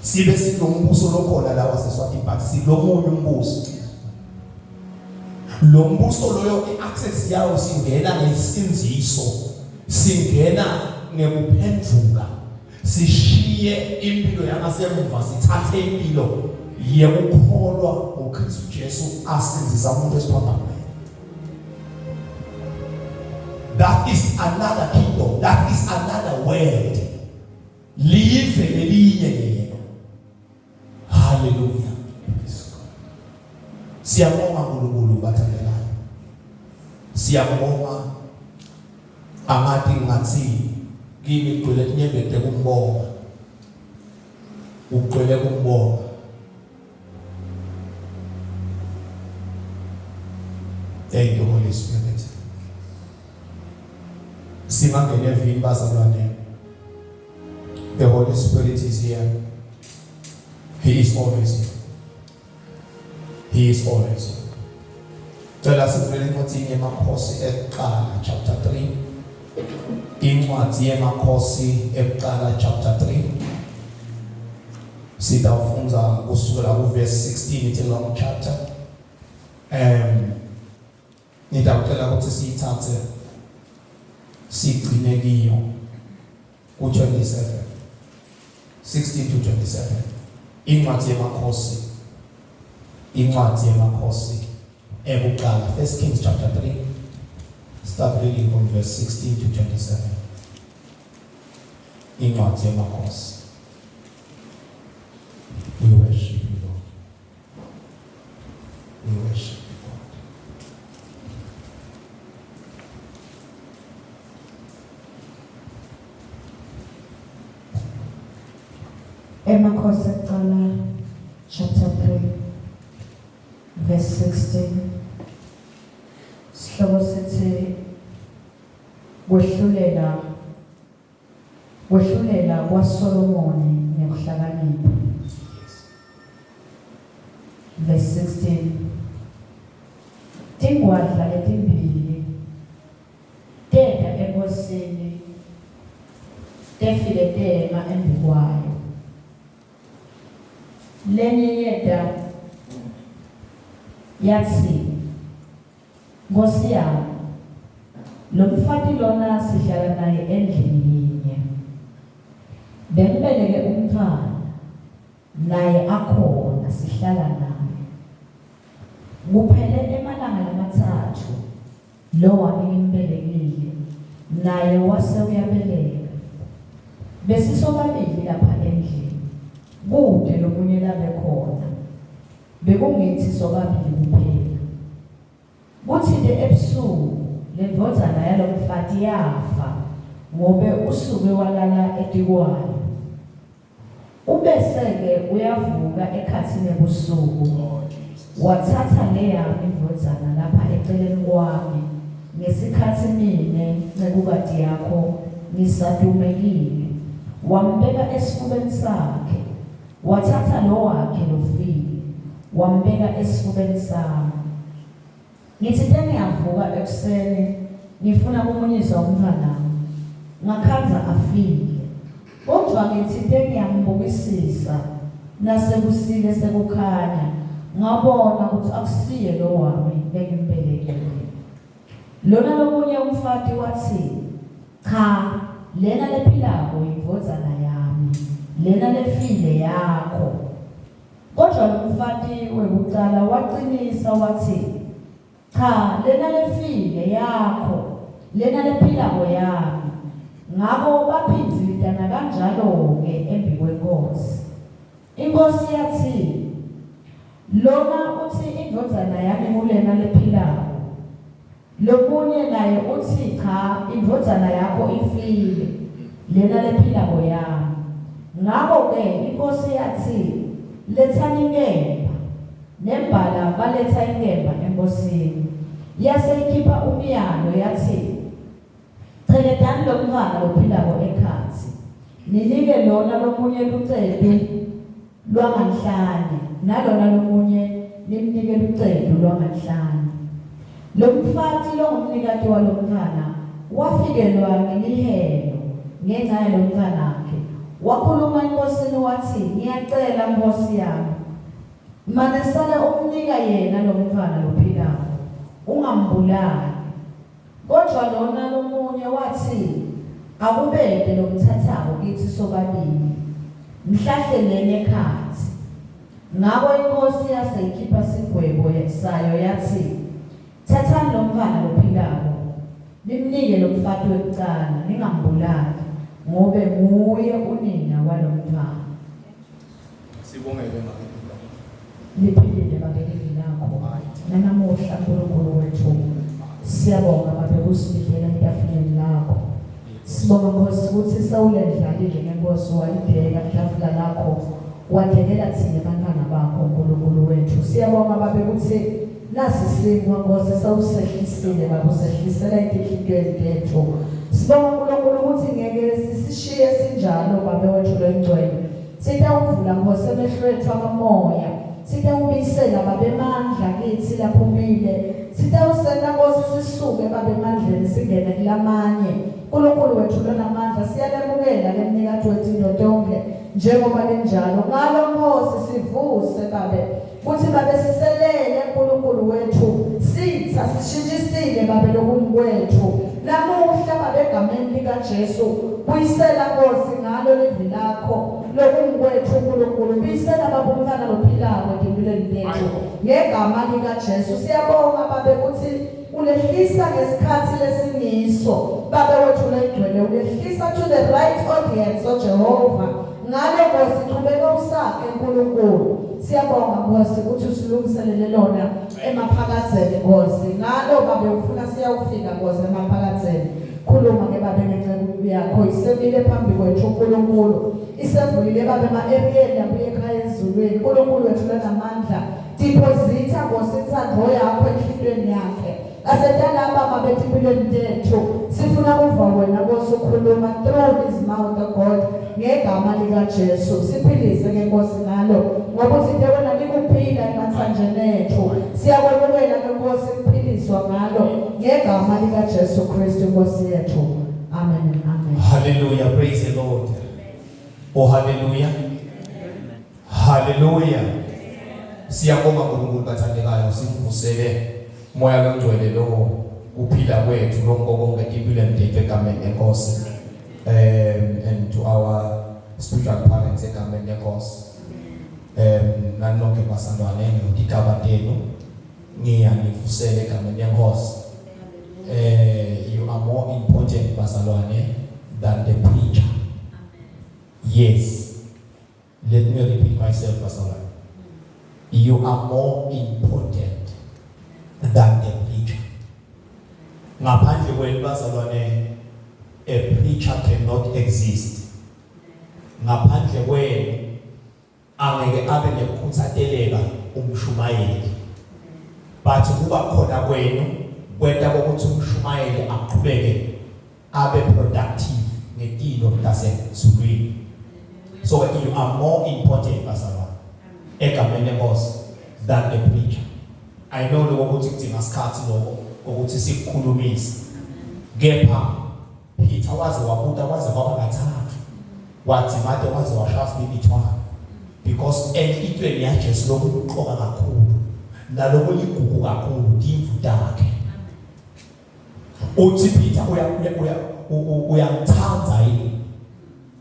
sibe silombuso lokhona la waseSwati but silomunye umbuso. Lo mbuso loyo iaccess yawo singena ngesinziso, singena ngekuphendvuka, sishiye impilo yangasemuva sithathe impilo yekukholwa ngoKristu Jesu asinzisa umuntu esiphambana. That is another kingdom, that is another world. Live elinye. Hallelujah. Siyabonga uNkulunkulu bathandelayo. Siyabonga amathi ngathi kimi gcwele inyembede kumbonga. Ugcwele kumbonga. Thank you, Holy Spirit. Simangene evini bazalwane. The Holy Spirit is here. He is always here. He is always here. Tell us if we're going to Makhosi Ebusuku chapter 3. Incwadi yeMakhosi Ebusuku chapter 3. Sitawufunza kusukela ku verse 16 it's a long chapter. Nitawucela ukuthi siyithathe sigcine kiyo ku 27. 16 to 27. Incwadi yeMakhosi Ebusuku, 1 Kings chapter 3. Start reading from verse 16 to 27. Incwadi yeMakhosi. We worship you, Lord. We worship you, God. Makhosi Ebusuku chapter 3 verse 16. Sihloko sithi kwehlulela kwaSolomoni nekuhlakanipha. Verse 16. Tingwadla letimbili teda enkosini tefile tema embi kwayo. Lenye yeda yathi Nkosi yami, lo mfati lona sihlala naye endlini yinye. Bengibeleke umntwana naye akhona sihlala naye. Kuphele emalanga lamathathu lo wami ngimbelekile naye wase uyabeleka. Besisobabili lapha endlini. Kude lomunye labe khona. Bekungithi sobabili kuphela. Kuthi Ebusuku lendvodzana yalo mfati yafa ngobe usuke walala etikwayo. Ubeseke uyavuka ekhathini ebusuku. Wathatha leyami indvodzana lapha eceleni kwami ngesikhathi mine ncekukati yakho ngisadumekile. Wambeka esifubeni sakhe. Wathatha lo wakhe lofile. Wambeka esifubeni sami. Ngithi ngiyavuka ekuseni ngifuna ukumunyisa umntwana ngakhanza afile. Kodwa ngithi ngiyambukisisa nasebusile sekukhanya ngabona ukuthi akusiye lo wami bengimbelekile. Lona lomunye umfati wathi cha lena lephilako indvodzana yami lena lefile yakho. Kodwa lo mfati wekuqala waqinisa wathi cha lena lefile yakho lena lephilako yami. Ngabo baphinzitana kanjalo ke embi kwenkosi. Inkosi yathi lona uthi indvodzana yami kulena lephilako. Lomunye naye uthi cha indvodzana yakho ifile lena lephilako yami. Ngabo ke inkosi yathi lethani inkemba. Nembala baletha inkemba enkosini. Yaseyikhipha umyalo yathi cheledani lo mntwana lophilako ekhathi. Ninike lona lomunye lucebi lwanganhlanye nalona lomunye nimnike lucebi lwanganhlanye. Lo mfati lo ngumnikati walomntwana wafikelwa ngemihelo ngenxa yalo mntwanakhe. wakhuluma enkosini wathi ngiyacela Nkosi yami manesala umnika yena lo mntwana lophilayo ungambulali kodwa lona lomunye wathi akubeke lomthathako kithi sobabili mhlahlelene ekhathi ngakho inkosi yaseyikhipha isigwebo sayo yathi thathani lo mntwana lophilayo nimnike lo mfati wekucala ningambulali ngobe nguye unina walomntwana. Sibongeke liphilile babeleli lakho nanamuhla uNkulunkulu wethu siyabonga babe kusibidlela etafuleni lakho sibonga Nkosi ukuthi sawulendlalile ngenkosi walibheka itafula lakho wadekela thina abantwana bakho uNkulunkulu wethu siyabonga babe ukuthi nasi singwa Nkosi sawusehlisile babe usehlisela inhliziyweni zethu sibonga uNkulunkulu ukuthi ngeke sisishiye sinjalo babe wethu lengcwele sitawuvula Nkosi emehlo ethu akamoya sitawubisela babe mandla kithi lapho umile sitawusenda Nkosi sisuke babe mandleni singene kulamanye uNkulunkulu wethu lonamandla siyalemukela lemnikati wethu indotonke njengoba linjalo ngalo Nkosi sivuse babe kuthi babe siselele uNkulunkulu wethu sitha sishintshisile babe lokumkwethu namuhla babe egameni lika Jesu buyisela Nkosi ngalo levi lakho lokumkwethu uNkulunkulu buyisela babe umntwana lophilayo empilweni lethu ngegama lika Jesu siyabonga babe ukuthi ulehlisa ngesikhathi lesingiso babe wethu legcwele ulehlisa to the right audience Jehova ngalo Nkosi qhubeka usakhe uNkulunkulu siyabonga Nkosi ukuthi usilungiselele lona emaphakatheni Nkosi ngalo babe ufuna siyawufika Nkosi emaphakatheni khuluma ke babe ngenceku yakho isemile phambi kwethu uNkulunkulu isevulile babe ema-eriyeni abuye ekhaya ezulwini uNkulunkulu wethu lonamandla deposita Nkosi inthando yakho enhliziyweni yakhe asedalaba mabethi empilweni zethu sifuna ukuva wena Nkosi ukhuluma through his mouth God ngegama lika Jesu siphilise ke Nkosi ngalo ngoba uthi wena likuphila emathanjeni ethu siyakwamukela ke Nkosi kuphiliswa ngalo ngegama lika Jesu Kristu Nkosi yethu amen and amen. Hallelujah, praise the Lord. Oh hallelujah, hallelujah. Siyabonga uNkulunkulu bathandekayo sikuvusele moya longcwele lo uphila kwethu lonke empilweni zethu egameni lenkosi and to our spiritual parents egameni lenkosi nanonke basandwane ngigaba tenu ngiyanivusele egameni lenkosi you are more important bazalwane than the preacher. Yes, let me repeat myself bazalwane, you are more important than the preacher. Ngaphandle kwenu bazalwane, a preacher cannot exist. Ngaphandle kwenu angeke abe nekukhuthazeleka umshumayeli. But kuba khona kwenu kwenta ukuthi umshumayeli aqhubeke abe productive ngempilo lasezulwini. So you are more important bazalwane egameni lenkosi than the preacher. I know lo ukuthi kudinga isikhathi lokho ukuthi sikukhulumise. Kepha Peter waze wabuta waze kwaba ngathathu. Wathi made waze washasa imithwalo. Because enhlitweni yaJesu lokho kuqoka kakhulu. Nalokho ligugu kakhulu imvu takhe. Uthi Peter uyamthanda yini?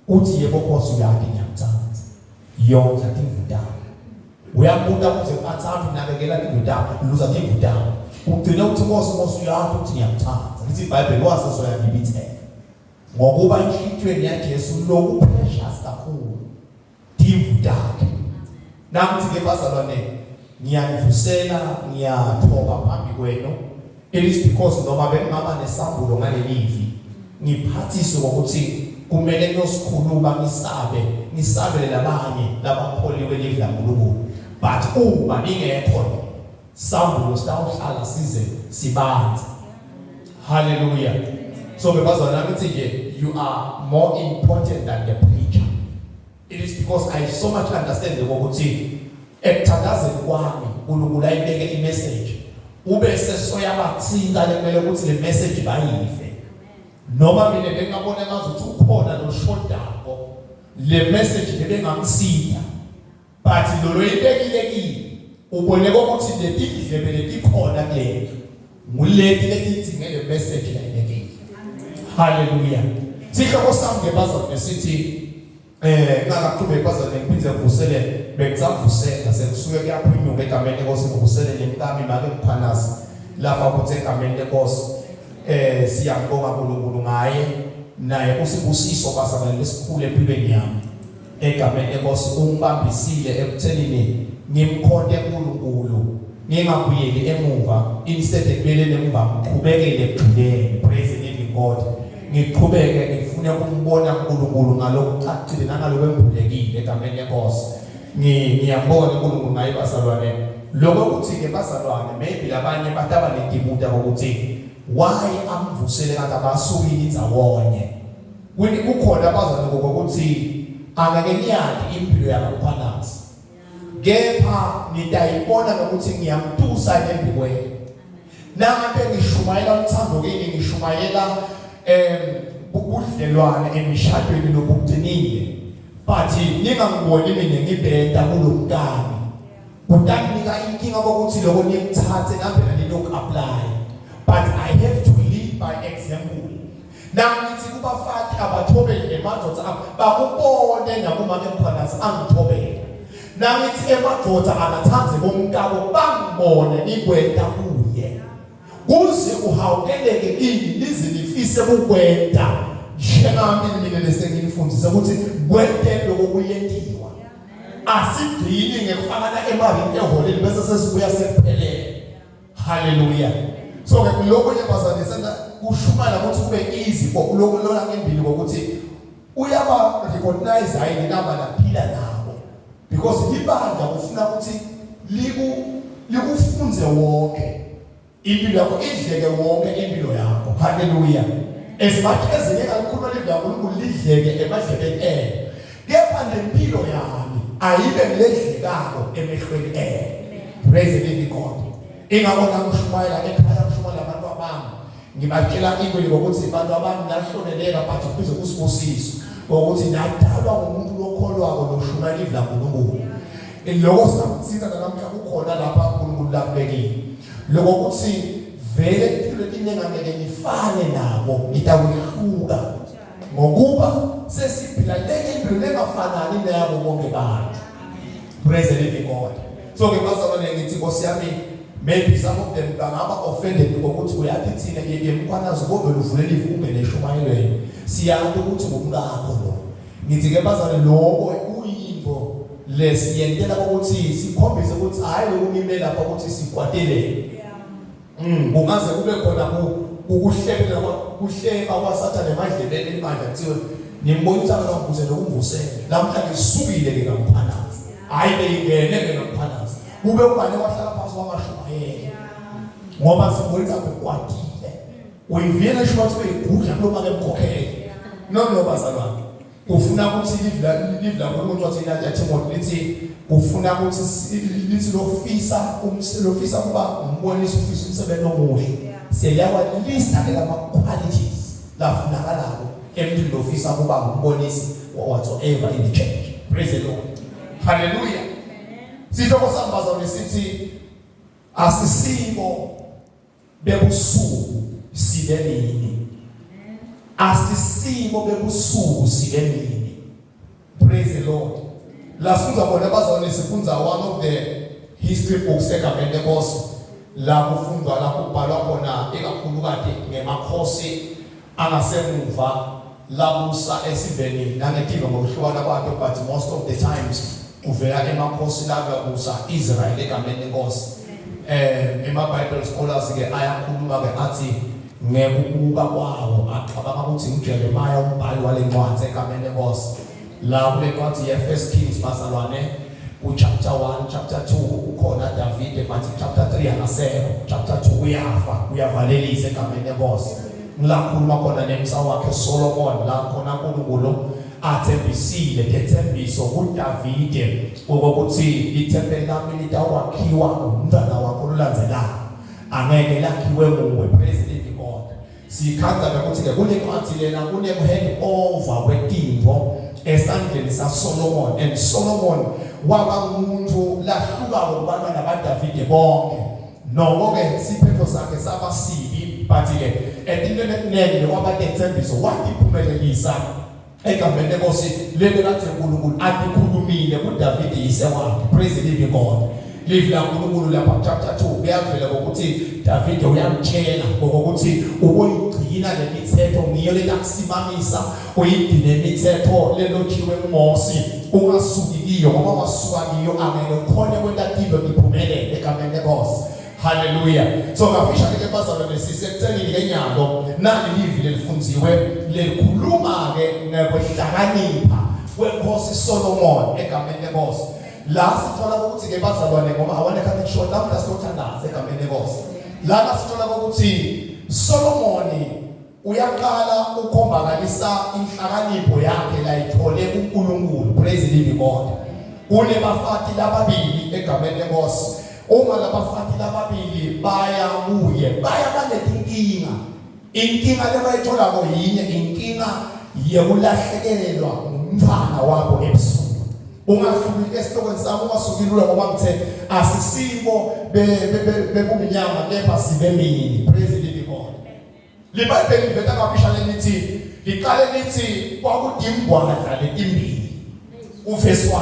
Uthi yebo Nkosi uyakhe ngiyamthanda. Yonke imvu takhe. Uyabuta ukuthi athathu nabekela indodana luza indodana ugcina ukuthi Nkosi yakho uthi ngiyamthanda lithi iBhayibheli wasesoya ngibitheke ngokuba inhlitweni yaJesu lokhu precious kakhulu indodana namuthi ke bazalwane ngiyanivusela ngiyathoba phambi kwenu it is because noma bengaba nesambulo ngalelivi ngiphathiswe ukuthi kumele ngiyosikhuluma ngisabele labanye labapholiwe livi laNkulunkulu. But uma ningekho sambulo sitawuhlala size sibanze. Hallelujah. So bezalwane ngithi nje you are more important than the preacher. It is because I so much understand ukuthi ekuthandazeni kwami uNkulunkulu ayibeke imessage ube sesoya bathinta lekumele ukuthi le message bayife. Noma mina bengabona ngathi ukhona lo shodako le message lebengamsida but lolo ibekilekile ubone ukuthi letindlebe letikhona kule nguleti letidzinge le message layibekile. Hallelujah. Sihloko sami ngebazana sithi ngakaqhubeka bazana ngiphinze ngivusele bengizavusela sekusuke kuyaphunyuka egameni lenkosi ngivusele lemkami make Mkhwanazi lapha kuthe egameni lenkosi siyambonga uNkulunkulu ngaye naye usibusiso basana lesikhulu empilweni yami egameni lenkosi ungibambisile ekuthenini ngimkhonde uNkulunkulu ngingabuyeli emuva instead ekubeleni emuva ngiqhubekele ekujuleni. Praise the living God. Ngiqhubeke ngifune ukumbona uNkulunkulu ngalokucacile nangaloku embulekile egameni lenkosi. Ngiyambonga uNkulunkulu ngaye bazalwane. Lokho ukuthi ke bazalwane maybe labanye bataba nedibuda ukuthi why amvusele kanti abasukile indzawonye. Kukhona abazalwane ukuthi angeke niyadi impilo yaMkhwanazi. Kepha nitayibona nokuthi ngiyamtusa ngembikwenu. Nangabe ngishumayela umthando kini ngishumayela ubudlelwane emishadweni lobuqinile. But ningangiboni mina ngibenda kulomntana. Utanginika inkinga ukuthi lokho ngikuthathe ngambela nilokhu apply. But I have to lead by example. Nangithi kubafaki abathobele emadoda bakubone nakumake Mkhwanazi angithobele. Nangithi emadoda anathanze bomkabo bangibone nikwenda kuye. Kuze uhawukeleke kini lizinifise kukwenda. Njengami mina lesengifundisa ukuthi kwente lokho kuyentiwa. Asidini ngekufana emarini eholeni bese sesibuya sephelele. Hallelujah. So ke lokho nyabazane sena kushumala ukuthi kube easy for lokho lona ngembili ukuthi uyaba recognize hayini namba naphila nabo because libanda ufuna ukuthi likufunze wonke impilo yakho idleke wonke impilo yakho. Hallelujah. As much as ngekukhuluma leVunkulunkulu lidleke emadlekeni kepha lempilo yami ayibe ledlekako emehlweni Praise the living God. Ingabona kushumayela ekhaya kushumayela abantu abami ngibatshela ingweli ukuthi abantu abami nahloneleka but kuze kusibusiso ukuthi nadalwa umuntu lokholwako loshumayela iVunkulunkulu. Lokho sikamsiza namhla kukhona lapha uNkulunkulu labekile. Lokho ukuthi vele impilo ingangeke ngifane nabo ngitawuhluka ngokuba sesiphila lempilo lengafanani nabo bonke bantu. Praise the living God. So ke bazalwane ngithi Nkosi yami maybe some of them bangaba offended ukuthi uyathi thina yemkhwanazi govela uvulela ivume neshumayelweni siyazi ukuthi ngumkakho lo. Ngithi ke bazalwane lokho uyimbo lesiyentela ukuthi sikhombise ukuthi hayi lokumile lapha ukuthi sikwatele. Kungaze kube khona ukuhlebela kuhleba kwaSathane emadlebeni manje kuthiwe nimbonisa ngokubuze nokumvusela namhla ngisukile ke kaMkhwanazi hayi beyingene ke kaMkhwanazi kube ubani wahlala phansi kwamashumayela ngoba simbonisa bekwatile uyivile eshumathi beyigudla kuloma ke mkhokhele no bazalwane ufuna ukuthi livla umuntu wathi ina Timothy lithi ufuna ukuthi lithi lofisa kuba umbonisa ufisa umsebenzi omuhle siyawa list akela qualities lafunakalayo emntwini lofisa kuba umbonisi whatsoever in the church. Praise the Lord. Hallelujah. Sihloko sambazane sithi asisimo bebusuku sibenini. Asisimo bebusuku sibenini. Praise the Lord. Lasifunza bona bazalwane sifunza one of the history books egameni lenkosi la kufundwa la kubhalwa khona ekakhulu kade ngemakhosi angasemuva labusa esiveni nangetiva ngokuhlukana kwabantu but most of the times kuvela emakhosi labusa Israel egameni lenkosi. Ema-Bible scholars ke ayakhuluma ke athi ngekubuka kwawo aqabanga ukuthi uJeremiah umbhali walencwadi egameni lenkosi la kule ncwadi ye-First Kings bazalwane chapter 1 chapter 2 ukhona David but chapter 3 akasekho chapter 2 uyavalelisa egameni lenkosi ngilakhuluma khona nemsa wakhe Solomon la khona uNkulunkulu athembisile lethembiso kuDavide ukuthi ithempeli lami litawakhiwa umntwana wakho lulandzelako angeke lakhiwe nguwe. Praise the God. Sikhanda ukuthi ke kule ncwadi lena kune hand over kwetintho esandleni saSolomon, and Solomon waba umuntu lahlukako kubantwana baDavide bonke. Noko-ke isiphetho sakhe saba sibi, but-ke entweni eningi kwaba nethembiso wayiphumelelisa egameni lenkosi leli kade uNkulunkulu alikhulumile kuDavide yise wakhe. Praise the living God. Live la uNkulunkulu lapha chapter 2 kuyavela ukuthi Davide uyamtshela ngokuthi ukuyigcina lemithetho ngiyo letakusimamisa uyigcine imithetho lelotshiwe kuMose ungasuki kiyo ngoba wasuka kiyo angeke ukhone kwenta into iphumelele egameni lenkosi. Hallelujah. So ngafisha ke bazalwane sisekuthengile kenyalo nali livi lelifunziwe lelikhuluma ke ngokwehlakanipha kwenkosi Solomon egameni lenkosi. La sithola ukuthi ke bazalwane ngoba awane kanti kusho lapho sithandaza egameni lenkosi. La sithola ukuthi Solomon uyaqala ukhombakalisa inhlakanipho yakhe la ithole uNkulunkulu. Praise the living God. Kule bafati lababili egameni lenkosi. Uma labafati lababili baya kuye baya banetinkinga. Inkinga lebayithola koyinye inkinga yekulahlekelwa umntwana wabo Ebusuku. Ungafiki esihlokweni sami ungasuki lula ngoba ngithe asisiko bekuminyama kepha sibemini. Praise the living God. LeBhayibheli livela kabishane lithi liqale lithi kwakudimbwana letimbili. Uverse 1.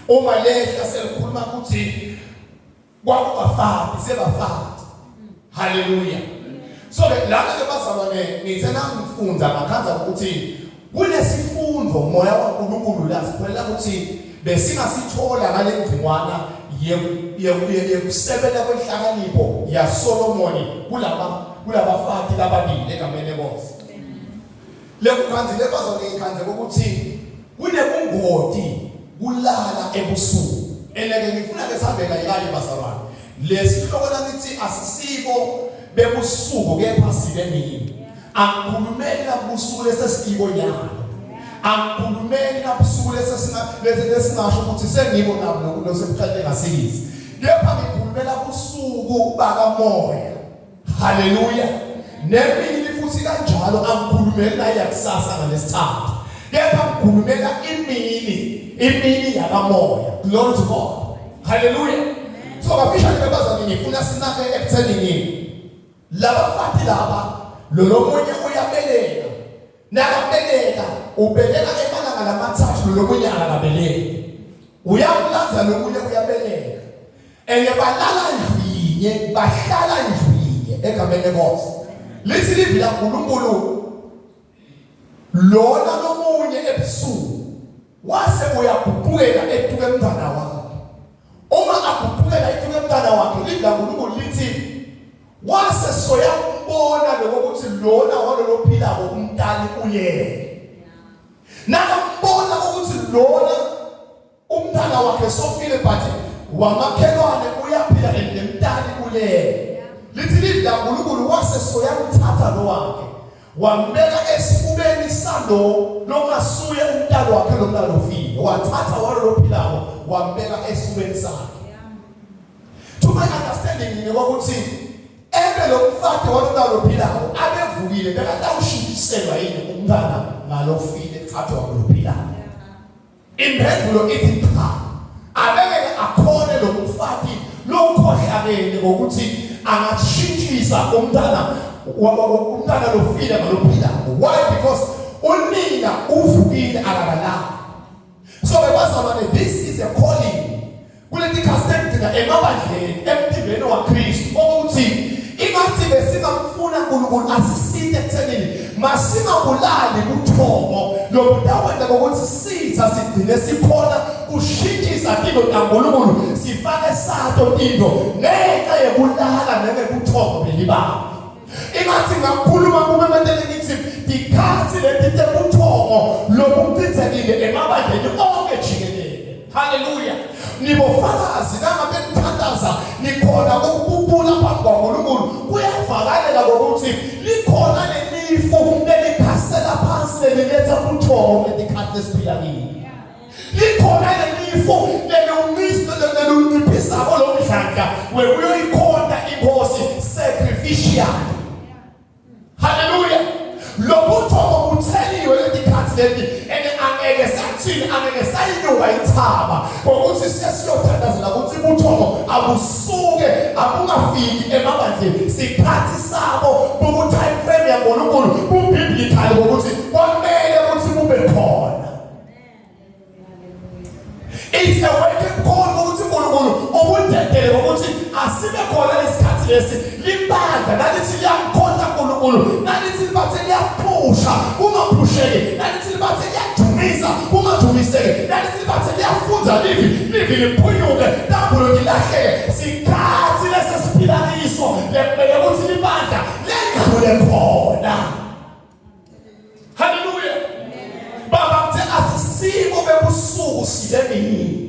Uma lehla selikhuluma ukuthi kwakubafati sebafati. Hallelujah. So lana ke bazalwane ngithena ngifunda ngakhanza ukuthi kulesifundo moya kaNkulunkulu la siphelela ukuthi besingasithola ngale ngcingwana yekusebela kwenhlakanipho yaSolomon kulabafati lababili egameni lenkosi. Lekukhanzile bazalwane ikhanze ukuthi kunebungoti kulala ebusuku. Eleke ngifuna ke sihambe kayikali bazalwane. Lesihloko lamithi asisibo bebusuku kepha sibemini. Akukhulumeli nabusuku lesesikibo nyalo. Akukhulumeli nabusuku lesinasho ukuthi sengibo nabo losemhlanje ngasikizi. Kepha ngikhulumela busuku Bakamoya. Hallelujah. Nemini futhi kanjalo akukhulumeli naye yakusasa ngalesithathu. Kepha ngikhulumela imini yakamoya. Glory to God. Hallelujah. So ngafisha lebazana ngifuna sinake ekuthenini labafati laba lolomunye uyabeleka nakabeleka ubeleka emalanga lamathathu lolomunye akabeleka uyamlanza lomunye uyabeleka balala ndwinye bahlala ndwinye egameni lenkosi. Lithi livi la uNkulunkulu lona lomunye Ebusuku wase uyaguqukela etuke mntwana wakhe. Uma aguqukela etuke mntwana wakhe livi la uNkulunkulu lithi wase soyambona lokuthi lona walolophilako umntali uyeke. Nakambona ukuthi lona umntwana wakhe sofile but wamakhelwane uyaphila nemntali uyeke. Lithi livi la uNkulunkulu wase soyamthatha lo wakhe wambeka esifubeni salo longasuye umntwana wakhe lo mntwana ofile wathatha walolophilako wambeka esifubeni sakhe. To my understanding ni ukuthi lo mfati walolophilako abevukile bekatawushintshiselwa yini umntwana ngalofile thathwa walolophilako. Impendulo ithi cha. Abeke akhone lo mfati lokhohlakele ngokuthi angashintshisa umntwana lofile ngalophilako. Why? Because unina uvukile akakalala. So bebazalwane, this is a calling kuleti kasentina emabandleni emtimbeni waKristu ukuthi ingathi besingamfuna uNkulunkulu asisite ekuthenini masingabulali buthongo lobudawenda bokuthi sitha sigcine sikhona kushintshisa into kaNkulunkulu sifake sato into ngenxa yekulala ngebuthongo belibaba. Ingathi ngakhuluma kumemetele ngithi dikhathi leti tebuthongo lobuchithekile emabandleni onke jikelele. Hallelujah. Nibofakazi nangabe nithandaza nikhona ukububula phambi kwaNkulunkulu kuyavakalela ukuthi likhona lelifu lelikhasela phansi leliletha ubuthongo lelikhathi esiphila kini. Likhona lelifu lelinciphisa lomdlandla wekuyoyikhonda inkosi sacrificial. Hallelujah. Lobuthongo butheliwe lelikhathi leli angeke abusuke abungafiki emabandleni sikhathi sabo buku time frame yaNkulunkulu bubiblical ukuthi kwamele ukuthi kube khona. It's a wake-up call ukuthi uNkulunkulu ubudedele ukuthi asibe khona lesikhathi lesi libandla nalithi liyamkhonza uNkulunkulu nalithi libathe liyaphusha ungaphusheki nalithi libathe liyadumisa ungadumiseki nalithi libathe liyafunza livi liphunyuke dambulo lilahleke sikhathi lesesiphila kiso lemele ukuthi libandla lengqule khona. Hallelujah. Baba mthe asisibo bebusuku silemini.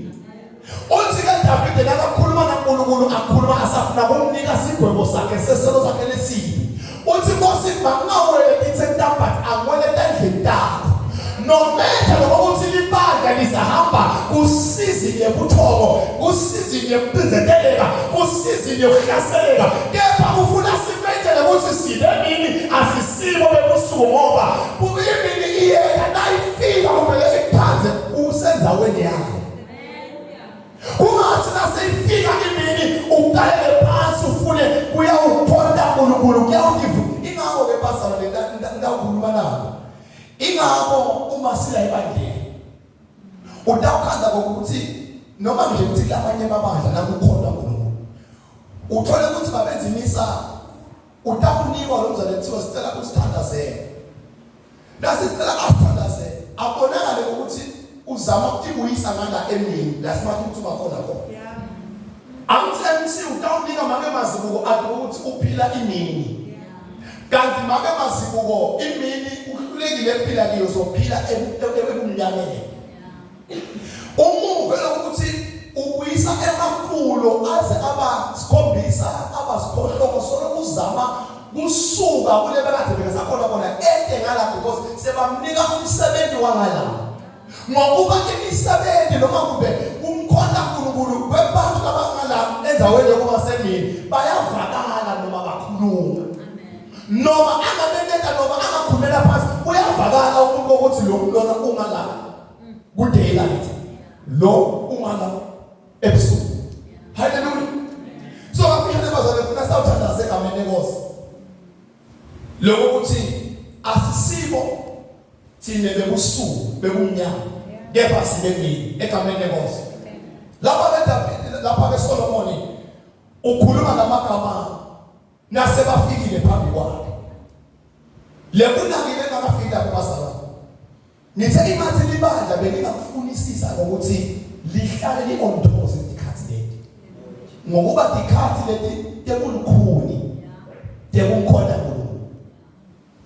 Uthi ke David nakakhuluma naNkulunkulu akhuluma asafuna kumnika sigwebo sakhe seselo sakhe lesibi. Uthi Nkosi mangawele ngithentambathi angwele endlini takho. Nometha lokuthi libandla lisahamba kusizi yebuthongo kusizi yempinzeteleka kusizi yokuhlaseleka kepha ufuna sibethele ukuthi silemini asisibo bebusuku ngoba kuyimini iyeka nayifika kumele ikuphanze usenzaweni yakho. Kungathi naseyifika imini uqalele phansi ufune kuya uphonda uNkulunkulu kuyawudivu ingakho ke pastor ndakhuluma nabo ingakho uma sila ebandleni utawukhanza ngokuthi noma nje ukuthi labanye babandla nakukhona uNkulunkulu uthole ukuthi babenza imisa utawunikwa lo mzali ethiwa sicela kusithandazela nasicela asithandazela abonakale ukuthi uzama ukubuyisa ngala emini lasimathi ukuthi bakhona khona amthenisi utawunika make mazibuko athi ukuthi uphila imini kanti make mazibuko imini uhlulekile ephila kiyo sophila ebumnyameni umuve ukuthi ubuyisa emakulo aze abasikhombisa abasikhohloko solo kuzama kusuka kule bekade besakhona bona ede ngala because sebamnika umsebenzi wangala ngokuba imisebenzi noma kube umkhonza uNkulunkulu kwebantu abangala enzaweni yokuba semini bayavakala noma bakhuluma noma angabeleka noma angakhulumela phansi uyavakala umuntu ukuthi lo mlona ungala ku daylight lo ungala ebusuku. Hallelujah. So afike bazale funa sawuthandaze egameni lenkosi lokho ukuthi asisibo thine bebusuku bebumnyama kepha silemini egameni lenkosi. Lapha beDavid lapha beSolomoni ukhuluma ngamagama nasebafikile phambi kwakhe lekunakile ngakafika kubasala nithe imathi libandla belingakufunisisa ukuthi lihlale li-onthoze dikhathi leti ngokuba dikhathi leti tekulukhuni tekumkhonda uNkulunkulu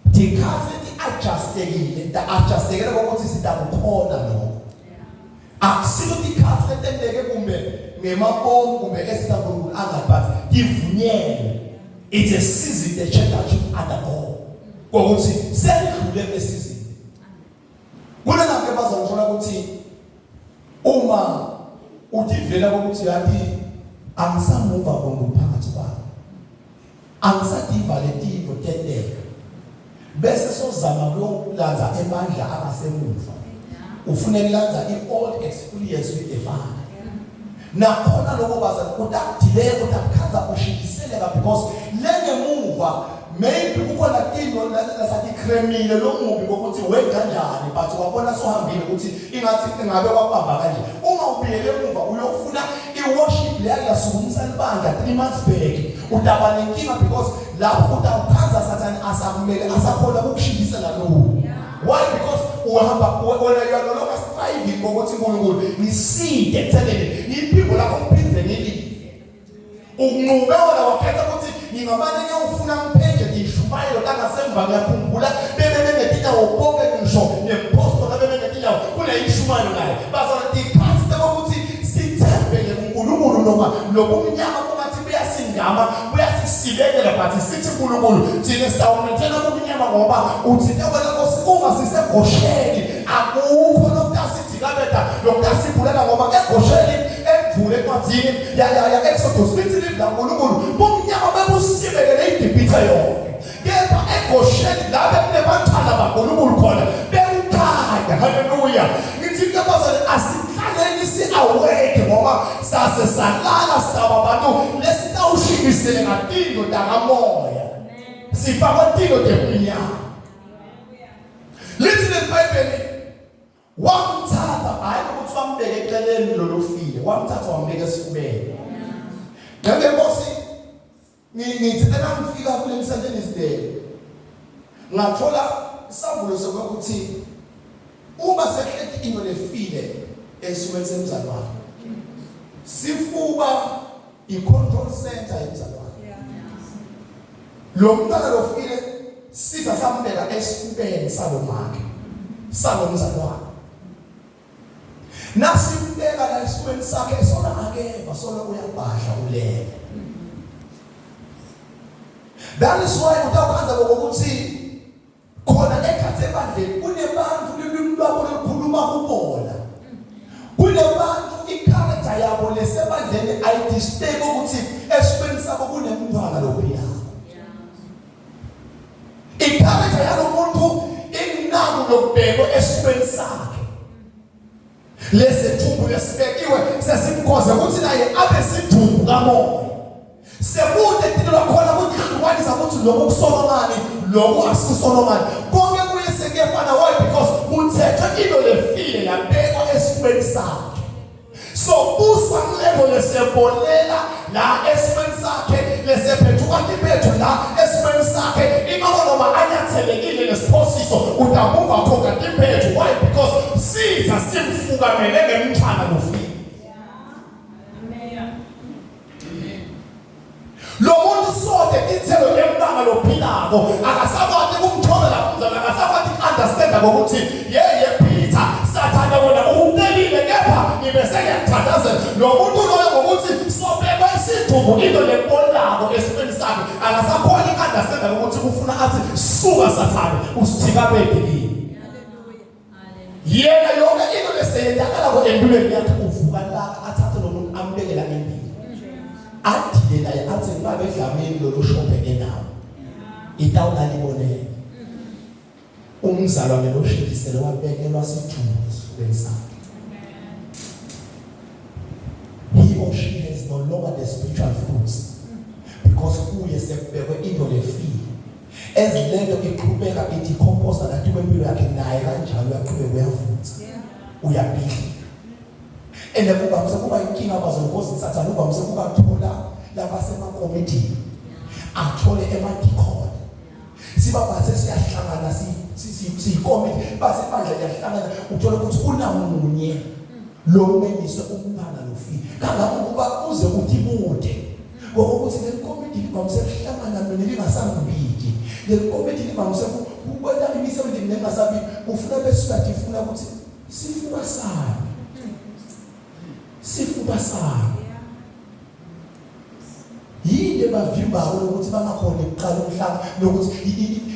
dikhathi leti adjustekile ukuthi sitakukhona lokho akusilo dikhathi letendeke kumbe ngemabomu kumbe esitakuNkulunkulu angathi divunyelwe. It's a season the church that should undergo. Ukuthi selidlule lesizini. Kuna namke bazongithola ukuthi uma udivela ukuthi yathi angisamuva ngokuphakathi kwami. Angisadiva letivo teteka. Bese sozama ukulanza emandla akasemuva. Ufune ukulanza i-old experience with the Father. Nakhona lokho bazana utakudile utakukhanza ushikiseleka because lengemuva maybe ukhona into lasathi kremile lo mubi ukuthi wenganjani but wabona sohambile ukuthi ingathi ngabe kwabamba kanje uma ubiyele emuva uyofuna iworship leyo yasukumisa libandla 3 months back utaba nenkinga because lapho utawukhanza sathani asakumele asakhona ukushikisela lokho. Why? Because uhamba wena you are no longer striving ngokuthi uNkulunkulu niside etheleni niphiko lakho mphindze nili unqube wona wakhetha ukuthi ngingabane ngiyofuna mphenje ngishumayelo kangasemva ngiyakhumbula bebenetinyawo bonke ngisho nemposto bebenetinyawo kule ishumayelo naye bazana dikhathi ukuthi sithembele kuNkulunkulu noma lokumnyama kungathi buyasingama buyasisibekela but sithi uNkulunkulu thina sitawumethela kumnyama ngoba uthi wena uma siseGosheni akukho lokutasitikabeta lokutasibulela ngoba eGosheni emvule encwadzini ya Exodus lithi livla uNkulunkulu bomnyama bebusibekele iGibhithe yonke kepha eGosheni la bekunebathanda baNkulunkulu khona bekukhanya. Hallelujah. Ngithi ke bazali asihlaleni si-awake ngoba ngoba sase salala sitaba abantu lesitawushikisele ngatino Bakamoya sifakwa tino temnyama lithi leBhayibheli wamthatha hayi ukuthi wambeke eceleni lolofile wamthatha wambeka esifubeni ngabe Nkosi ngithi ngifika kule msanteni isidele ngathola isambulo sokuthi uma sehleti into lefile esifubeni semzalwane sifuba i-control center yemzalwane lo mntwana lofile siza sambeka esifubeni salomake salomzalwane nasimbeka la esifubeni sakhe sona akeva sona uyabhasha ulele. That is why utawukanza ngokuthi khona ekhathe ebandleni kunebantu lelumlwabo lokukhuluma kubona kunebantu i-character yabo lesebandleni ayidisturb ukuthi esifubeni sabo kunemntwana lophilayo i-character yalo muntu innamu lokubhekwa esifubeni sakhe lesithumbu lesibekiwe sesimkhoze ukuthi naye abe sithumbu kamoya sekude tino lakhona kuhlukanisa ukuthi lokho kuSolomoni lokho akuSolomoni konke kuyesekefana why because uthethwe into lefile yabekwa esifubeni sakhe so usamlebo lesebolela la esifubeni sakhe lesephethuka impethu la esifubeni sakhe imama noma anyathelekile lesiphosiso utamuva khona impethu why because sitha simfukamele ngemthana lofile lo muntu sote ithelo lemntana lophilako akasakwazi ukumthobela umzala akasakwazi understand ukuthi yeye Peter sathana wona ucelile kepha ngibese ngiyathandazela lo muntu loyo ngokuthi sobekwe isithumbu into lembolako esifeni sakhe akasakhona understand ukuthi kufuna athi suka sathana usithika bedikini yena yonke into leseyendakala empilweni yakhe uvuka la athathe lo muntu ambekela empilweni athi naye athi ngabe edlamini lo shophe enawo itawula libonene umzalwane lo shikisele wabekelwa sithumbu esifubeni sakhe he or she has no longer the spiritual fruits because kuye sekubekwe into lefile ezilento iqhubeka idecompose nathi kwempilo yakhe naye kanjalo uyaqhubeka uyavutha uyabhidla ende kuba inkinga abazonkosi sathana uvamise ukuthola labasemakomiti athole emadikoni sibaphathe siyahlangana siyikomiti base manje yahlangana uthola ukuthi kunamunye lo meniswe umntana lofile kangakuba uze uthi bude ngokuthi le komiti livamise ukuhlangana mina lingasangibiki le komiti livamise ukwenza imisebenzi nengasabi ufuna besukathi ufuna ukuthi sifuba sami yinde bavimbayo ukuthi bangakhona ukuqala umhlanga nokuthi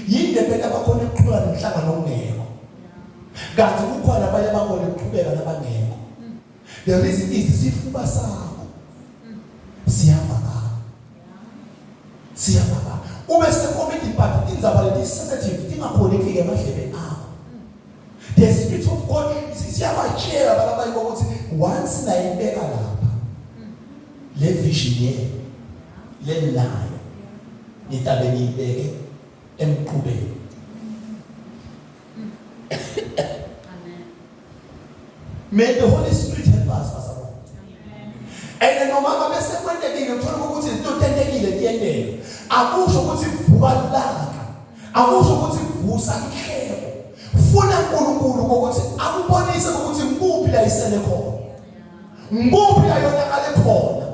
yinde phela bakhona ukuqhubeka nomhlanga nongeko kanti kukhona abanye bakhona ukuqhubeka nabangeko the reason is sifuba sakho siyavaka ube sekomiti but indzaba leti sensitive tingakhona ukufika emadlebeni akho the spirit of God siyabachela balabanye ukuthi once nayibeka lapha le vision lenayo nitabe niyibeke emqhubeni amen. May the Holy Spirit help us Pastor. And noma ngabe sekwentekile uthola ukuthi into tentekile tiyendele akusho ukuthi vukalaka akusho ukuthi vusa ihlebo funa uNkulunkulu ukuthi akubonise ukuthi nguphi la isele khona nguphi la yonakale khona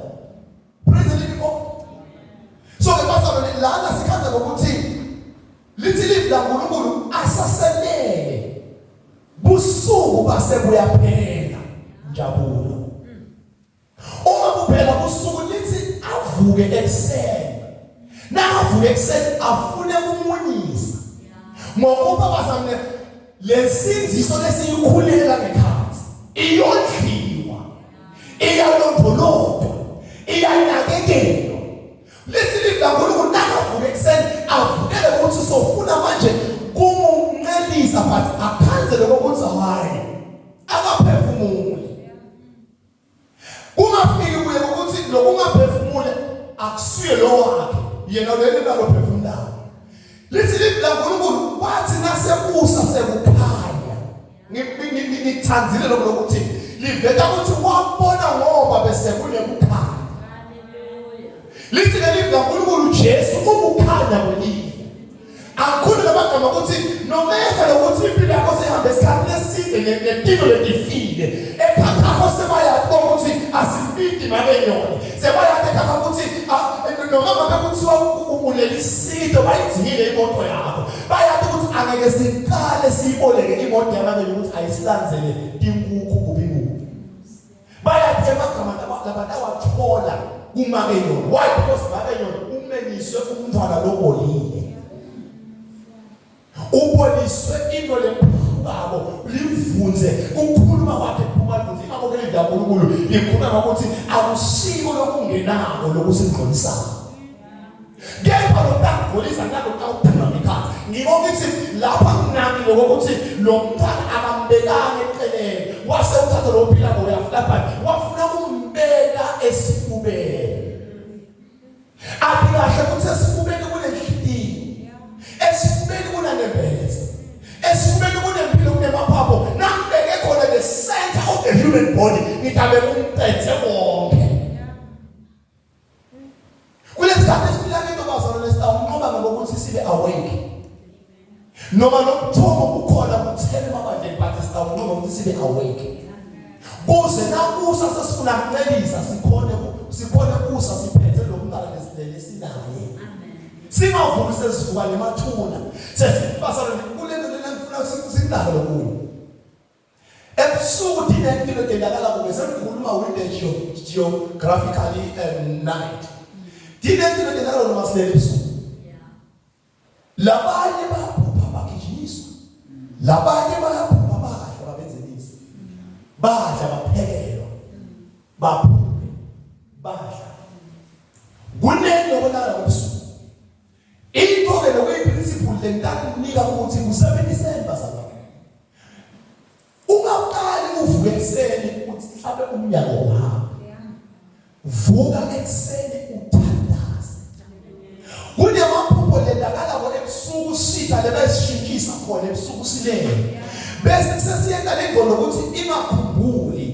praise the living God. So ke pastor lana sikhaza ngokuthi lithi live la uNkulunkulu asaselele busuku base buyaphela njabulo uma kuphela busuku lithi avuke ekseni navuke ekseni afune ukumunyisa ngokuba bazamne lesinziso lesiyikhulela ngekhathi iyondliwa iyalondolodwa iyanakekelwa lithi livuka navuke ekseni avukele ukuthi sofuna manje kumuncelisa but akhanzele ukuthi hayi akaphefumule uma lokungaphefumule akusuye lo wakhe yena leli balophefumulayo lithi lithi la uNkulunkulu wathi nasekusa sekukhanya ngithandzile lokuthi livela ukuthi wabona ngoba bese kunekukhanya lithi leli la uNkulunkulu Jesu ukukhanya kwelive akukhulu labagama ukuthi nomeva lokuthi impilo yakho sehambe isikhathi leside netiko letifile ekhakho sebayakho ukuthi asipiti mabenyoni sebayakho ekhakho ukuthi noma ngabe kuthiwa ulelisito bayidingile imoto yakho bayakho ukuthi angeke siqale siyiboleke imoto yamanye ukuthi ayisilandzele inkukhu kubinkukhu bayakho emagama labantu awathola kumabenyoni why because mabenyoni umenyiswe umntwana lobolile uboniswe into lemphukabo livunze ukukhuluma kwakhe kumalunzi ingakho ke lidla uNkulunkulu likhuluma ukuthi akusiko lokungenako lokusingqonisayo kepha lokugolisa nalo kawuphuma ngekhathi ngikokuthi lapha kunami lokuthi lo mntwana akambekanga eceleni wase uthatha lo phila ngoyaflapha wafuna umbeka esifubeni akahle ukuthi esifubeni kunenhlitiyo esifubeni kunanembeleza esifubeni kunempilo kunemaphapho nambeke khona the center of the human body ngitabe kumpethe wonke kulesikhathi esiphilane nobazalwane lesitawunqoba ngokuthi sibe awake noma nokuthoma kukhona kuthele mabandleni but sitawunqoba ukuthi sibe awake kuze nakusa sesifuna kucelisa sikhone kusa siphethe lo mntana lesilele sinaye singavuki sesivuka lemathuna sesibasana kulento lengifuna sikudala lokuyo ebusuku dinento edakala kube sekukhuluma window geographically night dinento edakala noma silele ebusuku labanye bayaphupha bagijinyiswa labanye bayaphupha badla babenzelisa badla baphekelwa baphuphe badla kunento okulala ebusuku into ke lokuyiprinciple lentakunika ukuthi ku7 basaba ungaqali uvuke ekseni uthi mhlawumbe umnyaka ohamba vuka ekseni uthandaze kunemaphupho lentakala ebusuku sitha lebesishikisa khona ebusuku silele bese sesiyenza lengono ukuthi ingakhumbuli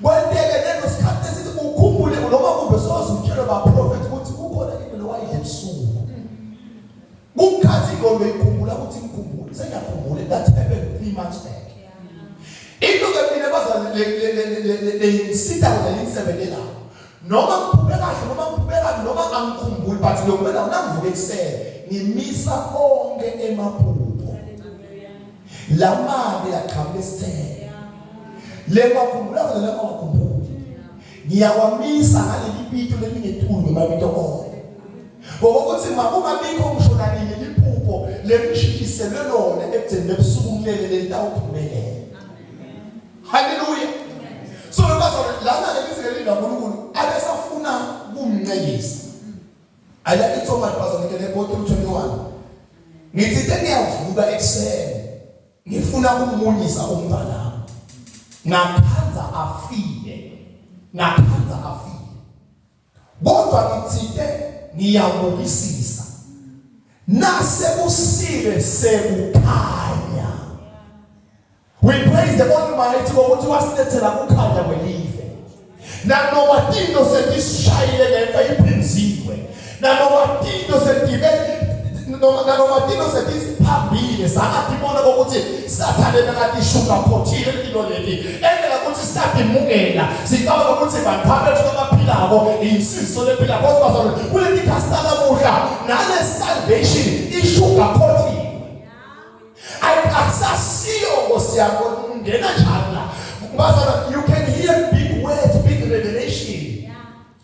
kwenteke lento sikhathi esithi ukhumbule noma kube soze utshele ba prophet ukuthi kukhona into lowayidle ebusuku ukhathi ngoba ikhumbula ukuthi ngikhumbule sengiyakhumbula that happened 3 months back into ke mina bazale le sita lelinsebelela noma ngiphume kahle noma ngiphume kahle noma angikhumbuli but lokumela unamvuka ekseni ngimisa konke emaphupho lamali laqhamuka esithele lemakhumbula kodwa lemakhumbula ngiyawamisa ngaleli pito lelingethulu ngemabito konke ngokuthi makungabikho umshonanile liphupho lemshikiselwe lona ebutheni lebusuku kulele lentawuphumelela haleluya so bazalwane lana lebisikeli kaNkulunkulu abesafuna kumncelisa ayake Thomas bazalwane ke lebotho 21 ngithi ngiyavuka ekseni ngifuna ukumunyisa umntwana ngaphanza afile kodwa ngithinte ngiyabukisisa nase kusile sekukhanya we praise the Almighty ukuthi wasilethela kukhanya kwelive nanoma tinto setisishayile ngemva iphinziwe nanoma tinto setisiphambile sakatibona ukuthi sathane bekatishuka khothile lento leli endlela ukuthi sisadimukela sicabanga ukuthi bantu abaphilako insizo lephila kodwa kuleti kastala muhla nale salvation ishuka khothile ayasasiyo ngosiyako ngena njalo bazalwane you can hear big words big revelation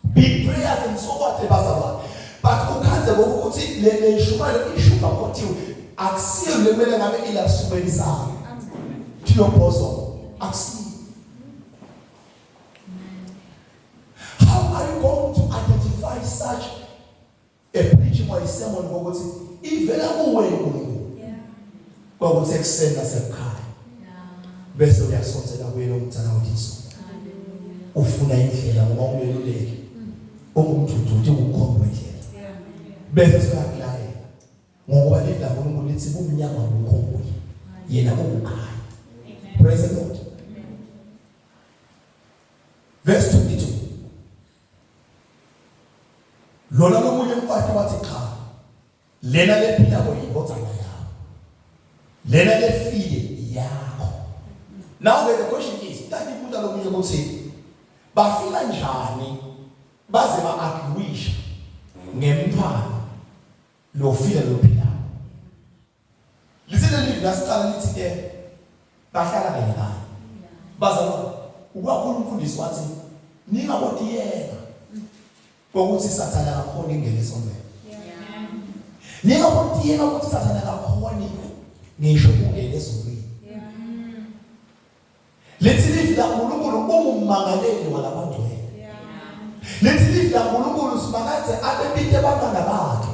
big prayers and so what bazalwane but ukhanze ngokuthi le ishumane ishuka khothiwe akusiyo lemele ngabe ilasubelisayo thiyo bozo akusiyo. How are you going to identify such a preaching or a sermon ngokuthi ivela kuwe uNkulunkulu ngokuthi ekseni nasekhaya bese uyasonzela kuye lo mthana wethu ufuna indlela ngoba umeluleki ongumthuthuthi ukukhomba indlela bese siyakulayela ngoba lidla ngoNkulunkulu lithi kumnyama ukukhomba yena ukukhaya. Praise the Lord. Verse 22. Lona lomunye umfati wathi cha, lena lephila koyibodzana yakho, lena lefile yakho. Now the question is, tani kuda lomunye ukuthi bafika njani baze ba-agwisha ngemphana lofile lophila. Lisele live lasiqala lithi ke bahlala kanye naye. Bazalwa ukwakhona umfundisi wathi ningabodiyeka ukuthi Sathane akakhona ingene esondweni. Ningabodiyeka ukuthi Sathane akakhona ngisho ungene esondweni. Lethi live la uNkulunkulu ungummangaleli walabangcwele. Lethi live la uNkulunkulu simakathe abebite abantwana bakhe.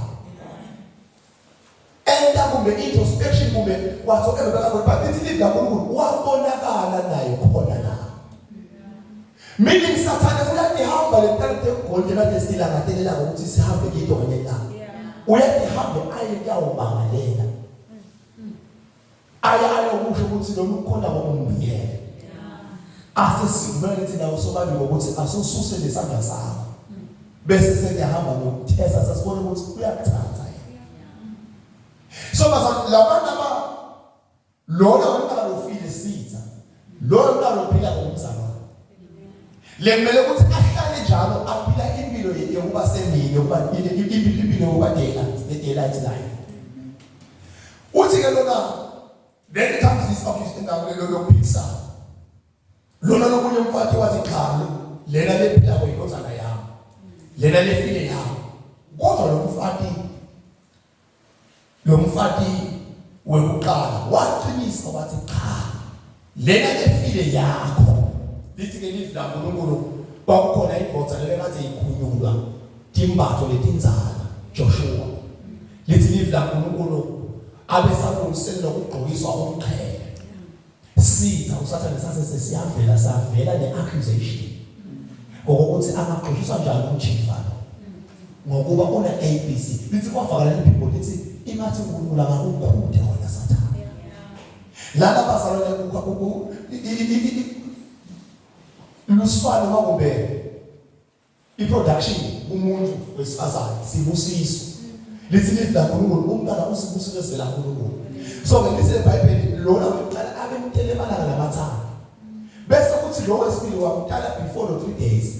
Enda kumbe introspection kumbe whatsoever bakabona but lethi live la uNkulunkulu wabonakala naye khona la. Meaning Sathane uyadihamba letalente gold emadestila ngatelela ukuthi sihambe kito kanye la. Uyadihamba aye kwawo bangalela. Aya ukusho ukuthi lo ukhona ngokumbiyela. Asesivumele thina usobani ukuthi asosuse lesandla sakho. Bese sekuyahamba ngokuthesa sasibona ukuthi uyakuthatha. So labantu lona wentaka lofile sitha. Lona lophila ngomzalo. Lemele ukuthi ahlale njalo aphila impilo yokuba semini yokuba impilo yokuba daylight life. Uthi ke lona then comes this occasion lokuphiza. Lona lomunye umfati wathi cha lena lephila koyibodzana yami. Lena lefile yami. Kodwa lo mfati wekuqala waqinisa wathi cha lena lefile yakho. Lithi ke live la uNkulunkulu kwakukhona ibodzana lekathi ikhunyulwa timbatho letinzala Joshua. Lithi live la uNkulunkulu abesalungiselela ukugqokiswa umqhele. Sitha uSathane sasesiyavela savela neaccusation. Ngokuthi angaqhushiswa njalo umjifano. Ngokuba una ABC. Lithi kwavakala iphimbo lithi imathi uNkulunkulu akakukhuthe wena Sathane. Lana bazalwane ukho lusifane makube iproduction umuntu wesifazane sibusiso. Lithi live la uNkulunkulu umntana usibusiso ezela uNkulunkulu. So ngelise eBhayibheli lona uqala abemtele balanga lamathanga. Bese kuthi lo wesibili wamtala before the 3 days.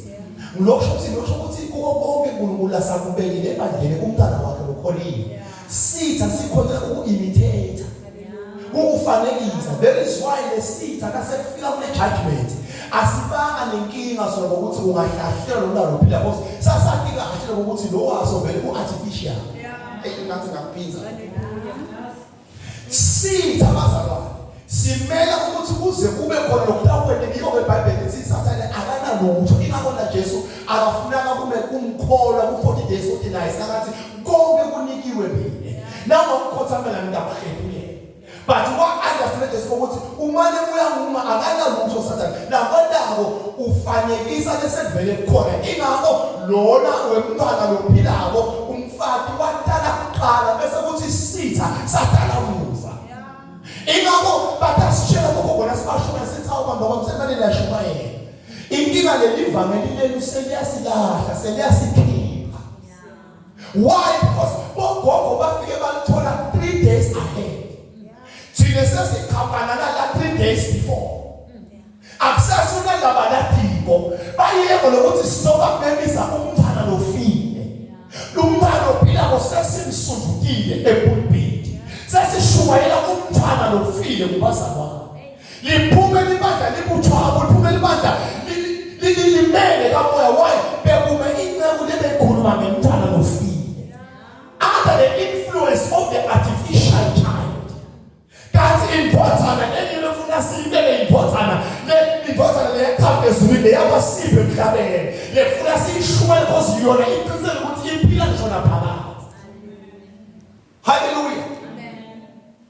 Ngilosho ukuthi kuko konke uNkulunkulu asakubekile ebandleni umntana wakhe lokholile. Sitha sikhona ukuimitate. Ukufanekisa. There is why the sitha kasekufika kule judgment. Asibanga nenkinga sona ukuthi ungahlahlela lona lophila because sasathi kahle ukuthi lo waso vele uartificial. Ngathi ngakuphinza. Sitha bazalwane. Simela ukuthi kuze kube khona lokutawukwende ngiko kweBhayibheli lithi Sathane akanalutho ingakona Jesu akafunanga kube kumkhola ku40 days ukuthi naye sakathi konke kunikiwe mina. Nawo ukukhothamela ngakukhethe. But what understand is ukuthi umane uyanguma akanalutho Sathane. Nakwendako ufanekisa lesevele khona. Ingakho lona wemntwana lophilako umfati watala kuqala bese kuthi sitha satala umuva. Ingakho batasitshela kokubona sibashona sithawu ngoba msebenzi lashuba yena. Inkinga lelivangeli lelu seliyasilaha seliyasikhipha. Why? Because bogogo bafike balithola 3 days ahead. Thina sesikhambana la 3 days before. Akusasona labalatiko bayeko lokuthi sinoba kubemisa umntana lofile. Umntana ophila kosesimsundukile epulpit. Sesishumayela umntana lofile kubazalwane. Liphume libandla libuthwabo liphume libandla limele kamoya why bekume inceku lebekhuluma ngemntana lofile. Under the influence of the artificial child. Kanti importana elifuna sibele importana important leyakhamba ezulwini leyabasiphe emhlabeni lefuna siyishumele because yona iqinisele ukuthi iphila njona phakathi. Hallelujah. Amen.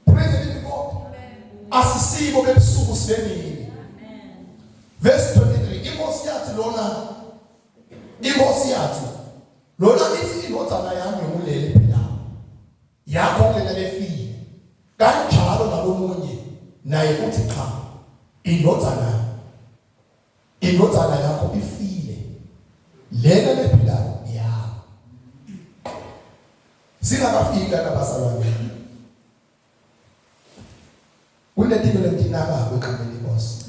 Praise the living God. Amen. Asisibo bebusuku sibemini. Amen. Verse 23 inkosi yathi lona inkosi yathi Lona ithi indodzana yami ngulele phela. Yakho ngena lefile. Kanjalo nalomunye naye uthi cha. Indodzana yakho ifile. Lena lephilayo ya. Singakafika nabazalwane. Kunetinto letinaka kweqhameni Nkosi.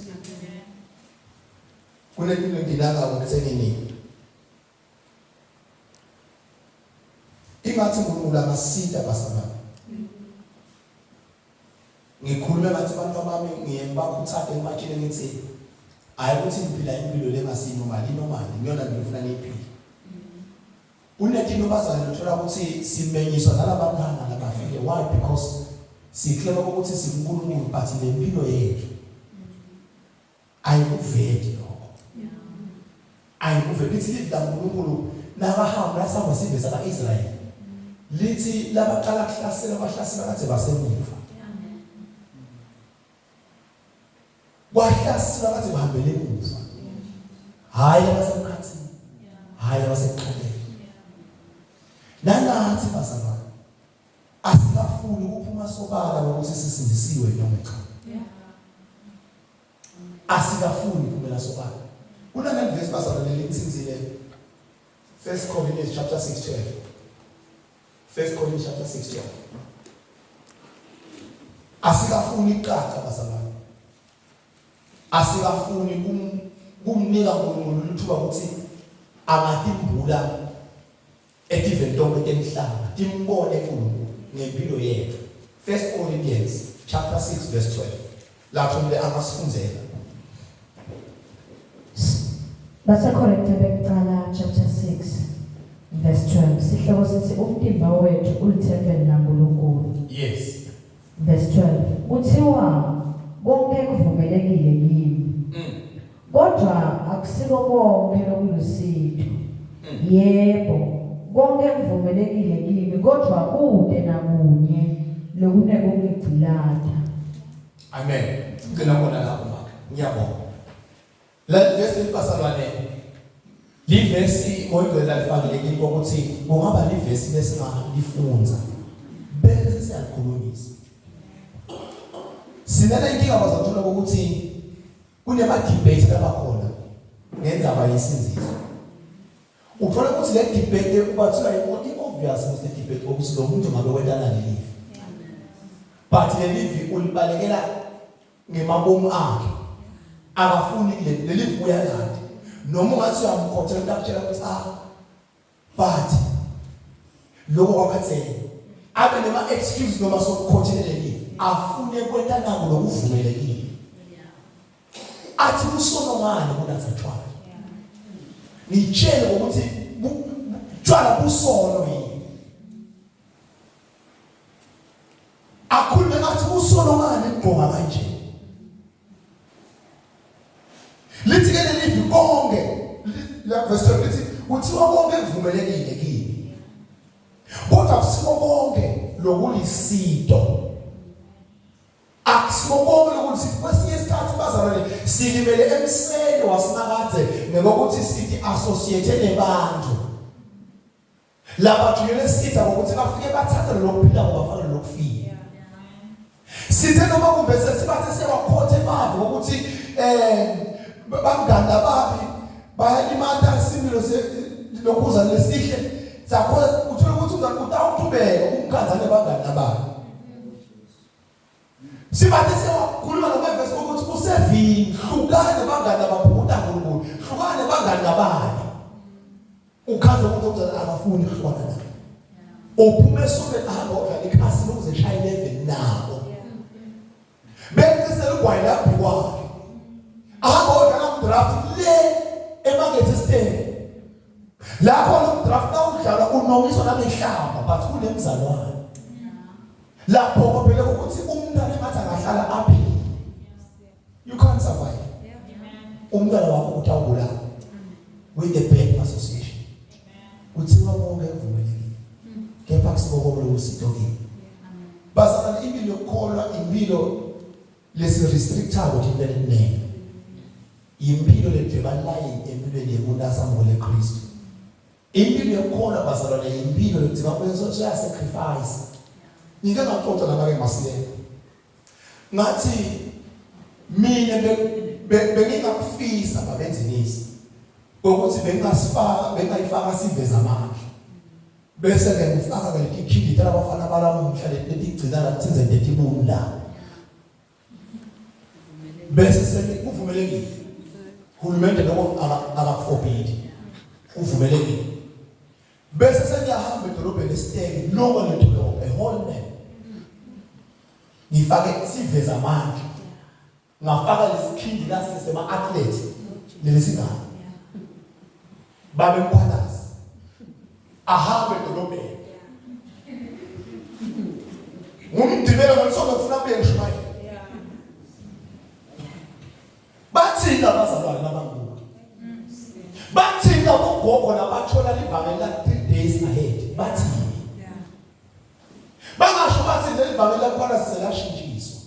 Kunetinto letinaka ngitsenini. Ingathi uNkulunkulu angasida bazalwane. Ngikhuluma ngathi abantu abami ngiyebakhuthaze ematshini ngithi ayikuthi ngiphila impilo lengasinoma linomali ngiyona ngifuna niyiphile. Unetinto bazalwane uthola ukuthi simenyiswa nalabantwana labafike. Why? Because sikhuluma ukuthi siNkulunkulu but lempilo yethu ayikuveli lokho. Ayikuveli lithi la uNkulunkulu nabahamba lasamba siveza kaIsrael. Lithi labaqala kuhlasela bahlasela kathi basemuva. Wahlasela kathi bahambele emuva. Hayi abasemkhathini. Hayi abaseqaleni. Nanathi bazalwane. Asikafuni ukuphuma sobala ukuthi sisindisiwe noma cha. Asikafuni ukuphumela sobala. Kuna ngelivesi bazalwane lithinzile 1 Corinthians chapter 6:12. 1 Corinthians chapter 6:12. Asikafuni iqatha bazalwane. Asikafuni kumnika uNkulunkulu lithuba ukuthi angatimbula etiventombe temhlaba timbone uNkulunkulu ngempilo yethu. 1 Corinthians chapter 6 verse 12. Lapho mle angasifundzela. Basekorinthe bekuqala chapter 6 verse 12. Sihloko sithi umtimba wethu ulithempeli laNkulunkulu. Yes. Verse 12. Kuthiwa konke kuvumelekile kimi. Kodwa akusiko konke lokulusitho. Yebo, konke kuvumelekile kimi kodwa kude nakunye lokunekungigcilata. Amen. Ngena kona lapho maka. Ngiyabonga. La verse libazalwane. Li verse moyivela lifakile kimi ukuthi kungaba li verse lesingalifunza. Bese siyakhulumisa. Sinena inkinga bazathola ukuthi kunema debate labakhona ngendaba yesinziso. Uthola ukuthi le debate kubathiwa i-obvious most debate ukuthi lo muntu ngabe wentana nelive. But le live ulibalekela ngemabomu akhe. Akafuni le live uyalanda. Noma ungathi uyamkhothela ukutshela ukuthi but lokho kwakhathele abe nema excuse noma sokukhothela le live. Afune kwenta nako lokuvumelekile. Athi usonongane kunazathwala. Nitshele ukuthi tshwala busono yini. Akhulume athi usonongane igqoka kanje. Lithi ke lelivi konke la verse 12 lithi uthiwa konke kuvumelekile kimi. Kodwa kusiko konke lokulisito. Akusibonke ukuthi kwesinye isikhathi bazalwane silimele emseni wasinakadze ngokuthi sithi associate nebantu. Laba thulele sitha ukuthi bafike bathathe lokuphila ngobafana lokufika. Sithe noma kumbe sesibathe sebakhothe babo ukuthi banganda babi bayalimata isimilo lokuza lesihle sakho uthola ukuthi utawuqhubeka umkhanzane banganda babi. Sibathe sewakhuluma nabavesi ukuthi kusevini hlukane bangana baphuta uNkulunkulu hlukane bangana bani ukhaza ukuthi akafuni hlukana nabo uphume sobe abo ikhasi lokuze shaya 11 nabo bese ugwayela laphi kwakhe abo draft le emakethe stake lapho lo draft nawudlala unowiswa nabehlamba but kunemzalwane lapho kophela ukuthi umntana emathi angahlala aphi. You can't survive. Umntana wakho utawubula with the bad association. Kuthiwa konke kuvumelekile. Kepha kusibonke lokusitokini. Bazalwane impilo yokukholwa impilo lesi restrictable into eningi. Impilo ledweba line empilweni yomuntu asamukele Kristu. impilo yokukhona bazalwane impilo yokuthi bakwenza soya sacrifice ngike ngaxoxa nabake masilela ngathi mina bengingakufisa babenzilisi ukuthi bengayifaka siveza amandla bese ke ngifaka ke ikhindi labafana balamuhla letigcina la kusenze letibulu la bese sekuvumelekile uhulumende lokho akaforbidi uvumelekile bese sengiyahamba edolobheni lesiteke noma ledolobha eholman ngifake siveza amandla ngafaka lesikhindi lasema athlete lelesingane babe Mkhwanazi ahambe edolobheni ngumdibela ngomsondo ufuna kuye ngishumayela bathina abazalwane nabangubo bathina bogogo nabathola livangeli la 3 days ahead bathina bangasho bathi leli vangeli la Mkhwanazi selashintshiswa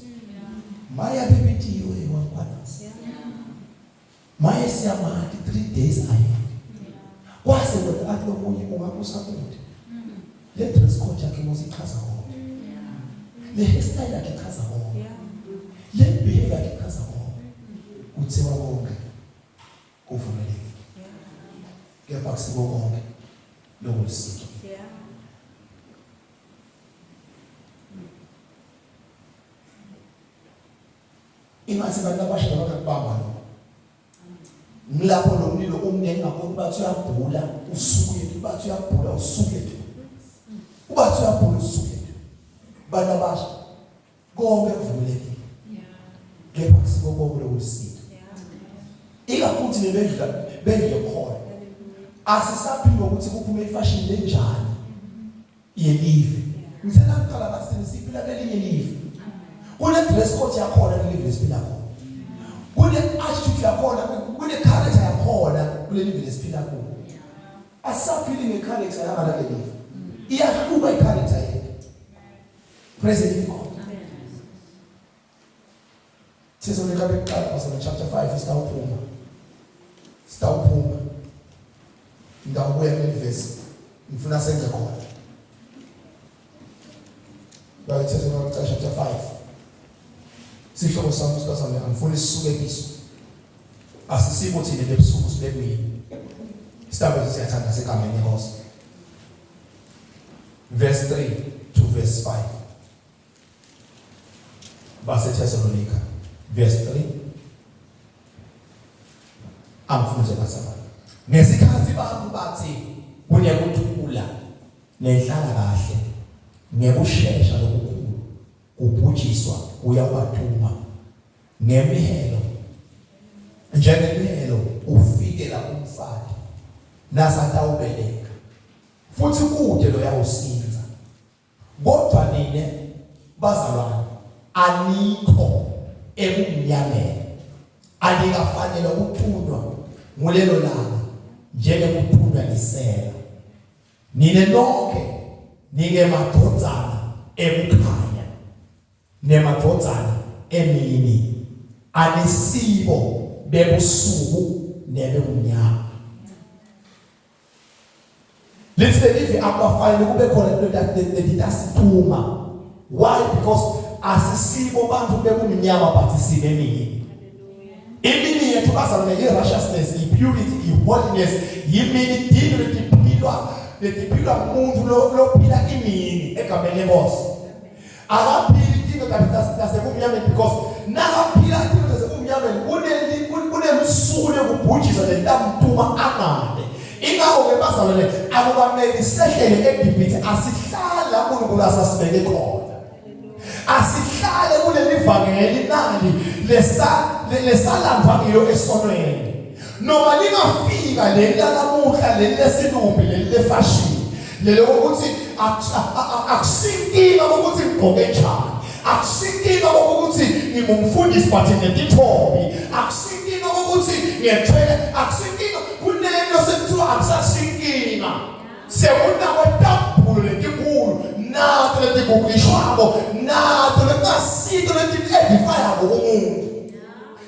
maya bebetiwe waMkhwanazi maya siyamati 3 days ahead kwase kodwa athi lomunye ungakusa kude le dress code yakhe mosichaza konke le hairstyle yakhe ichaza konke le behavior yakhe ichaza konke uthiwa konke kuvumelekile kepha kusibo konke lokusika ingathi abantu abashada bakubamba lo ngilapho nomlilo omnene ngakho bathi uyabhula usuke bathi uyabhula usuke ubathi uyabhula usuke bana basha konke kuvumelekile kepha kusibo konke lokusika ikakhulu bendle khona asisaphinde ukuthi kuphume ifashion lenjani yelive ngithanda ukuqala bathi siphila kwelinye live kune dress code yakhona kuleli lesiphila khona kune attitude yakhona kune character yakhona kuleli lesiphila khona asaphili ngecharacter yakala leli iyahluka icharacter yakhe present God sizoleka beqala pasal chapter 5 sitawuphuma ndabuya ngeverse ngifuna senze khona bayithethe no chapter 5 sihloko sami sikasami angifuni isisuke kiso asisibo thina lebusuku sibekuyini sitabe siyathanda sekameni lenkosi verse 3 to verse 5 base Thessalonica verse 3 amfunze basaba ngesikhathi abantu bathi kunekuthula nenhlala kahle ngekushesha lokukhulu kubhujiswa uyawathuma ngemihelo njengemihelo ufikela umfati nasatawubeleka futhi kude lo yawusinza kodwa nine bazalwane anikho ebumnyameni anikafanele ukuthunywa ngulelo langa njengekuthunywa lisela nine nonke ningemadodana ebukhanya nemadodana emini anisibo bebusuku nebemnyama lithi akufayile kube khona into letasithuma why because asisibo bantu bebumnyama but sibemini imini yethu bazalwane i-righteousness i-purity i-holiness yimini dini letipilwa umuntu lophila imini egameni lenkosi akaphili into tasekumnyameni because nakaphila into tasekumnyameni kunemsuku lekubhujiswa lentamtuma angane ingakho-ke bazalwane akubamele sehlele eGibhithe asihlala uNkulunkulu asasibeke khona asihlale kuleli vangeli nali lesalandwa ngilo esonweni noma lingafika leli lalamuhla leli lesilumbi leli lefashion lelo ukuthi akusinkinga ukuthi ngigqoke njani akusinkinga ukuthi ngingumfundisi but ngetithombi akusinkinga ukuthi ngiyethwele akusinkinga kunento sekuthiwa akusasinkinga sekunakwetabhulo letinkulu nato letiguglishwako nato letingasito leti-edifayako komuntu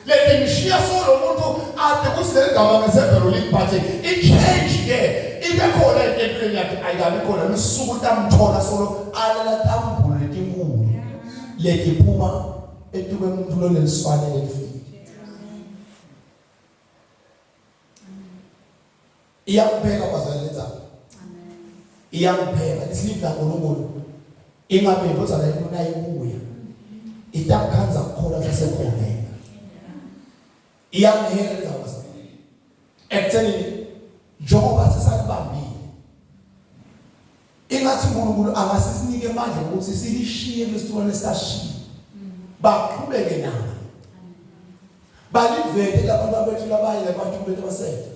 letingishiya solo muntu ade kuthi leli gama ngezebhelo lithi but i-change ke ibe khona empilweni yakhe ayikabi khona lisuku tamthola solo alala tambule letinkulu lekiphuma etuke umuntu lo leliswane lelifika iyakupheka kwazalenza iyakupheka isilivla ngoNkulunkulu ingabe indoda la ikuna ibuya itakhanza khona sasekhona iyamhela kwazalenza ekutheni njengoba sisakubambile ingathi uNkulunkulu angasisinike amandla ukuthi silishiye lesithole sashiya baqhubeke nayo balivete labantu abethu labaye abantu bethu basethe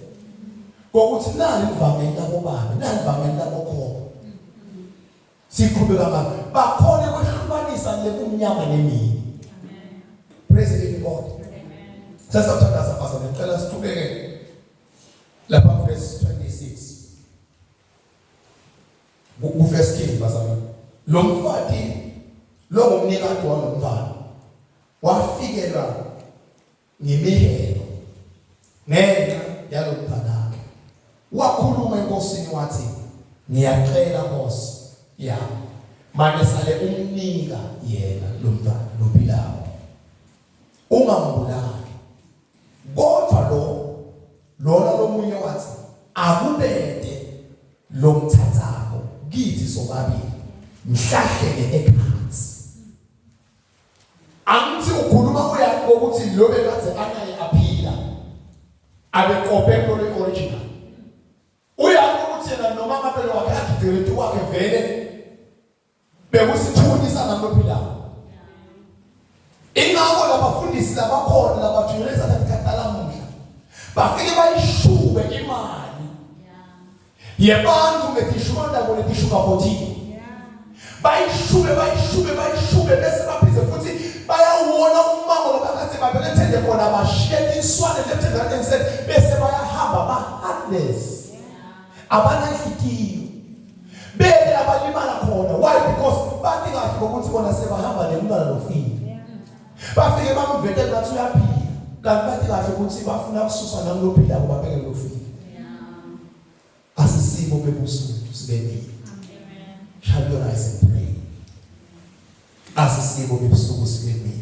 kokuthi nani livameni labo babe nani livameni labo khona siqhubeka ngabo bakhona kwehlukanisa lebumnyama nemini praise the God sasa uthandaza basa ngicela siqhubeke lapha verse 26 verse 10 bazama lo mfati lo ngumnikati walomfana wafikelwa ngemihelo ngenxa yalomfana wakhuluma enkosini wathi ngiyacela Nkosi yami manje sale umnika yena lomfana lophilayo ungambulali kodwa lona lomunye wathi akubede lomthathako kithi sobabili mhlahleke ekhansi angithi ukhuluma uyakho ukuthi lo bekade anaye aphila abekope lo original uyakho ukuthi yena noma ngaphela wakhe akidelethi wakhe vele bekusithunisa namophilayo ingakho labafundisi labakhona labathuleza takatala mudla bafike bayishube imali yebantu ngetishonda koletishuka botini bayishube bese baphize futhi bayawona umango lokakathe babelethele khona bashiye iswane left and said bese bayahamba ba-heartless abanahlikiyo bele abalimala khona why because bathi kahle ukuthi bona sebahamba nemntwana lofile bafike bamvete bathi uyaphila kanti bathi kahle ukuthi bafuna ukususa namlophila kubabeke lofile asisibo bebusuku sibekile shall we rise and pray asisibo bebusuku sibekile